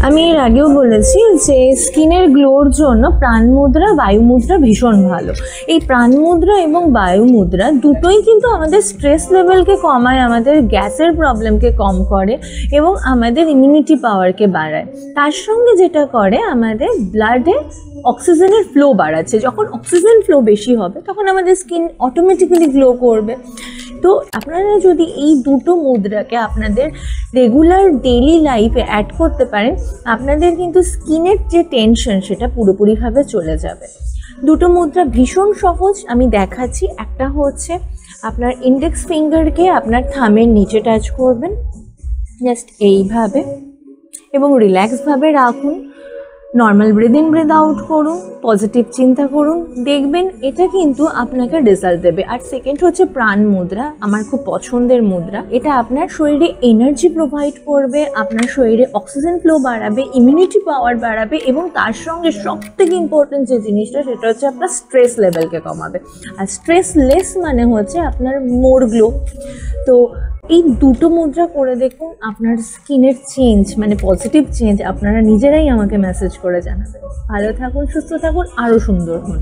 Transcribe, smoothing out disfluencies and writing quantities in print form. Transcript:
আমি এর আগেও বলেছি যে স্কিনের গ্লোর জন্য প্রাণ মুদ্রা, বায়ু মুদ্রা ভীষণ ভালো। এই প্রাণ মুদ্রা এবং বায়ু মুদ্রা দুটোই কিন্তু আমাদের স্ট্রেস লেভেলকে কমায়, আমাদের গ্যাসের প্রবলেমকে কম করে এবং আমাদের ইমিউনিটি পাওয়ারকে বাড়ায়। তার সঙ্গে যেটা করে, আমাদের ব্লাডে অক্সিজেনের ফ্লো বাড়াচ্ছে। যখন অক্সিজেন ফ্লো বেশি হবে তখন আমাদের স্কিন অটোমেটিক্যালি গ্লো করবে। তো আপনারা যদি এই দুটো মুদ্রাকে আপনাদের রেগুলার ডেইলি লাইফে অ্যাড করতে পারেন, আপনাদের কিন্তু স্কিনের যে টেনশন সেটা পুরোপুরিভাবে চলে যাবে। দুটো মুদ্রা ভীষণ সহজ, আমি দেখাচ্ছি। একটা হচ্ছে আপনার ইন্ডেক্স ফিঙ্গারকে আপনার থামের নিচে টাচ করবেন, জাস্ট এইভাবে, এবং রিল্যাক্সভাবে রাখুন। Normal breathe in breathe out করুন, পজিটিভ চিন্তা করুন, দেখবেন এটা কিন্তু আপনাকে রেজাল্ট দেবে। আর সেকেন্ড হচ্ছে প্রাণ মুদ্রা, আমার খুব পছন্দের মুদ্রা। এটা আপনার শরীরে এনার্জি প্রোভাইড করবে, আপনার শরীরে অক্সিজেন ফ্লো বাড়াবে, ইমিউনিটি পাওয়ার বাড়াবে এবং তার সঙ্গে সবথেকে ইম্পর্টেন্ট যে জিনিসটা সেটা হচ্ছে আপনার স্ট্রেস লেভেলকে কমাবে। আর স্ট্রেস লেস মানে হচ্ছে আপনার মোর গ্লো। তো এই দুটো মুদ্রা করে দেখুন, আপনার স্কিনের চেঞ্জ মানে পজিটিভ চেঞ্জ আপনারা নিজেরাই আমাকে মেসেজ করে জানাবেন। ভালো থাকুন, সুস্থ থাকুন, আরও সুন্দর হন।